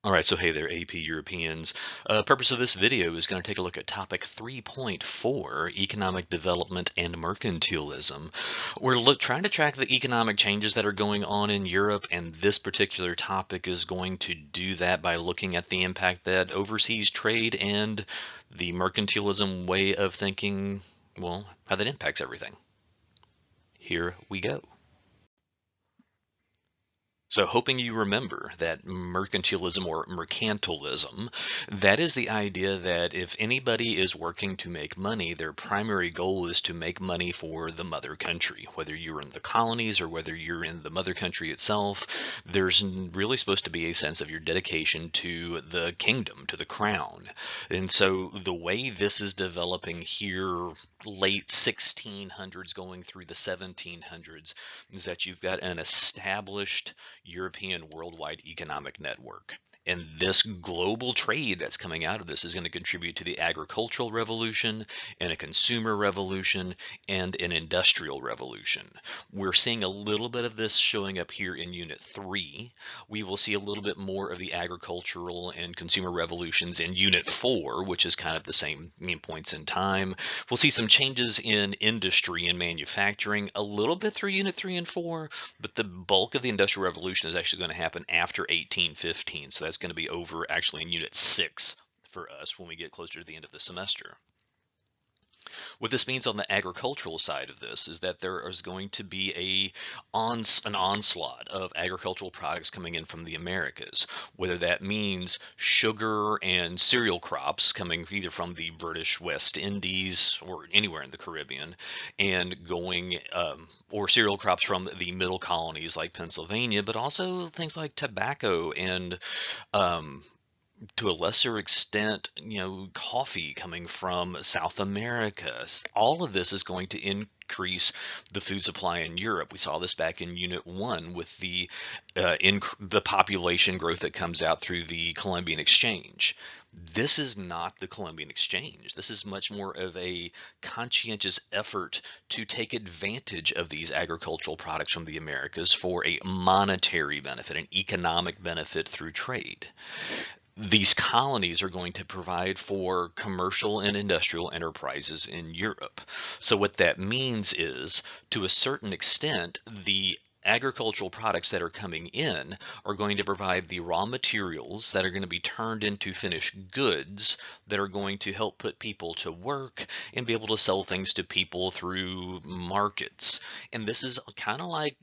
All right, so hey there, AP Europeans. Purpose of this video is going to take a look at topic 3.4, economic development and mercantilism. We're trying to track the economic changes that are going on in Europe, and this particular topic is going to do that by looking at the impact that overseas trade and the mercantilism way of thinking, well, how that impacts everything. Here we go. So, hoping you remember that mercantilism or mercantilism, that is the idea that if anybody is working to make money, their primary goal is to make money for the mother country. Whether you're in the colonies or whether you're in the mother country itself, there's really supposed to be a sense of your dedication to the kingdom, to the crown. And so, the way this is developing here, late 1600s going through the 1700s, is that you've got an established European worldwide economic network. And this global trade that's coming out of this is going to contribute to the agricultural revolution and a consumer revolution and an industrial revolution. We're seeing a little bit of this showing up here in Unit 3. We will see a little bit more of the agricultural and consumer revolutions in Unit 4, which is kind of the same points in time. We'll see some changes in industry and manufacturing a little bit through Unit 3 and 4, but the bulk of the Industrial Revolution is actually going to happen after 1815. So that's going to be over actually in Unit 6 for us when we get closer to the end of the semester. What this means on the agricultural side of this is that there is going to be an onslaught of agricultural products coming in from the Americas, whether that means sugar and cereal crops coming either from the British West Indies or anywhere in the Caribbean, and going or cereal crops from the middle colonies like Pennsylvania, but also things like tobacco and um, to a lesser extent, coffee coming from South America. All of this is going to increase the food supply in Europe. We saw this back in Unit 1 with the population growth that comes out through the Columbian Exchange. This is not the Columbian Exchange. This is much more of a conscientious effort to take advantage of these agricultural products from the Americas for a monetary benefit, an economic benefit through trade. These colonies are going to provide for commercial and industrial enterprises in Europe. So what that means is, to a certain extent, the agricultural products that are coming in are going to provide the raw materials that are going to be turned into finished goods that are going to help put people to work and be able to sell things to people through markets. And this is kind of like,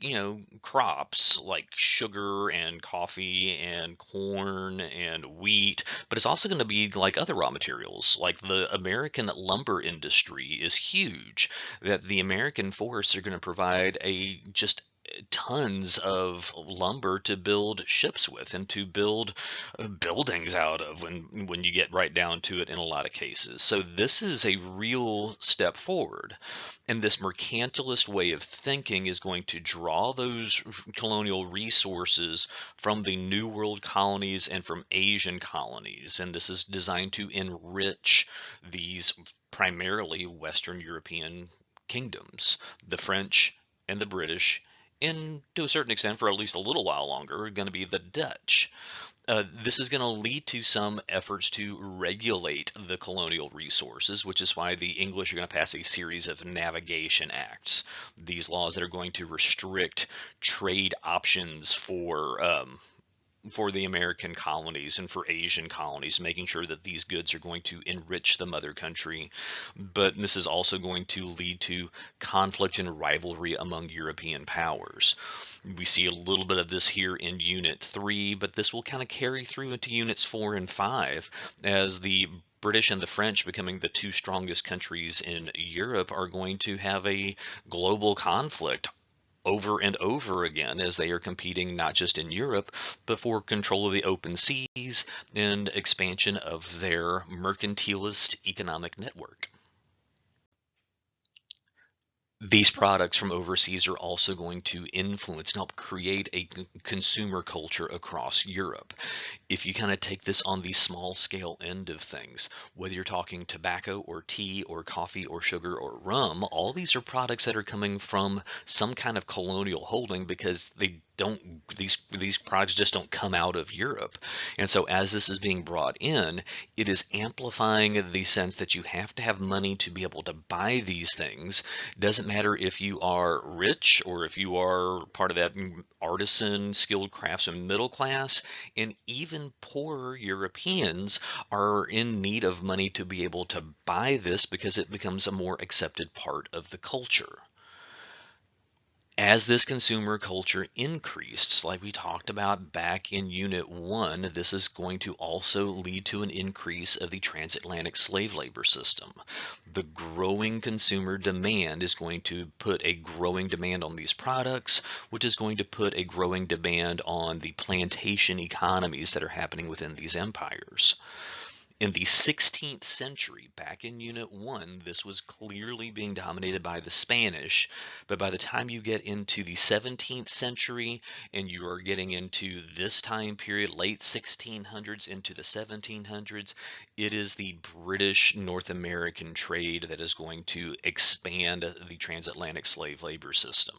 crops like sugar and coffee and corn and wheat, but it's also going to be like other raw materials. Like the American lumber industry is huge, that the American forests are going to provide just tons of lumber to build ships with and to build buildings out of when you get right down to it in a lot of cases. So this is a real step forward. And this mercantilist way of thinking is going to draw those colonial resources from the New World colonies and from Asian colonies. And this is designed to enrich these primarily Western European kingdoms, the French and the British, and to a certain extent, for at least a little while longer, are going to be the Dutch. This is going to lead to some efforts to regulate the colonial resources, which is why the English are going to pass a series of navigation acts. These laws that are going to restrict trade options for the American colonies and for Asian colonies, making sure that these goods are going to enrich the mother country. But this is also going to lead to conflict and rivalry among European powers. We see a little bit of this here in Unit 3, but this will kind of carry through into Units 4 and 5 as the British and the French, becoming the two strongest countries in Europe, are going to have a global conflict over and over again as they are competing not just in Europe, but for control of the open seas and expansion of their mercantilist economic network. These products from overseas are also going to influence and help create a consumer culture across Europe. If you kind of take this on the small scale end of things, whether you're talking tobacco or tea or coffee or sugar or rum, all these are products that are coming from some kind of colonial holding because they don't these products just don't come out of Europe. And so as this is being brought in, it is amplifying the sense that you have to have money to be able to buy these things. Doesn't matter if you are rich or if you are part of that artisan, skilled craftsman middle class, and even poorer Europeans are in need of money to be able to buy this because it becomes a more accepted part of the culture. As this consumer culture increased, like we talked about back in Unit 1, this is going to also lead to an increase of the transatlantic slave labor system. The growing consumer demand is going to put a growing demand on these products, which is going to put a growing demand on the plantation economies that are happening within these empires. In the 16th century, back in Unit 1, this was clearly being dominated by the Spanish, but by the time you get into the 17th century and you are getting into this time period, late 1600s into the 1700s, it is the British North American trade that is going to expand the transatlantic slave labor system.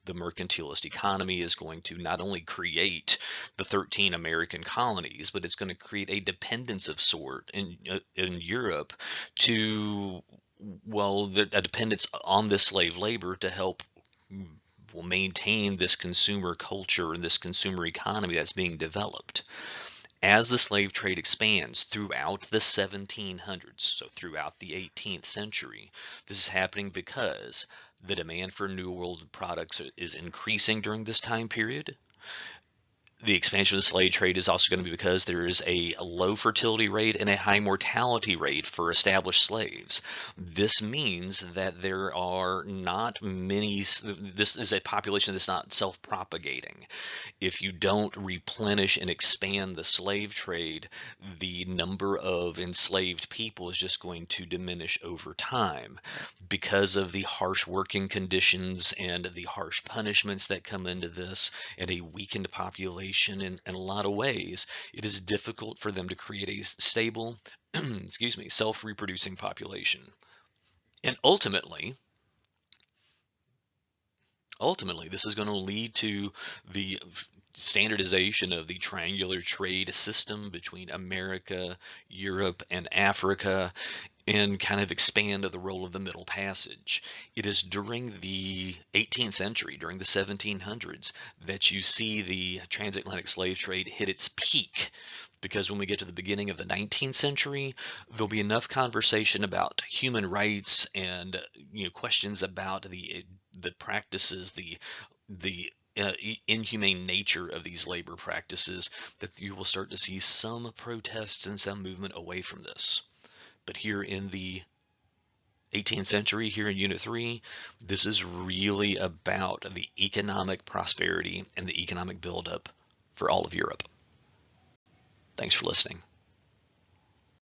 The mercantilist economy is going to not only create the 13 American colonies, but it's going to create a dependence of sort in Europe to, well, a dependence on this slave labor to help maintain this consumer culture and this consumer economy that's being developed. As the slave trade expands throughout the 1700s, so throughout the 18th century, this is happening because the demand for New World products is increasing during this time period. The expansion of the slave trade is also going to be because there is a low fertility rate and a high mortality rate for established slaves. This means that there are not many, this is a population that's not self-propagating. If you don't replenish and expand the slave trade, the number of enslaved people is just going to diminish over time. Because of the harsh working conditions and the harsh punishments that come into this and a weakened population, in a lot of ways, it is difficult for them to create a stable, excuse me, self-reproducing population. And ultimately, this is going to lead to the standardization of the triangular trade system between America, Europe, and Africa, and kind of expand the role of the Middle Passage. It is during the 18th century, during the 1700s, that you see the transatlantic slave trade hit its peak. Because when we get to the beginning of the 19th century, there'll be enough conversation about human rights and questions about the practices, the inhumane nature of these labor practices, that you will start to see some protests and some movement away from this. But here in the 18th century, here in Unit 3, this is really about the economic prosperity and the economic buildup for all of Europe. Thanks for listening.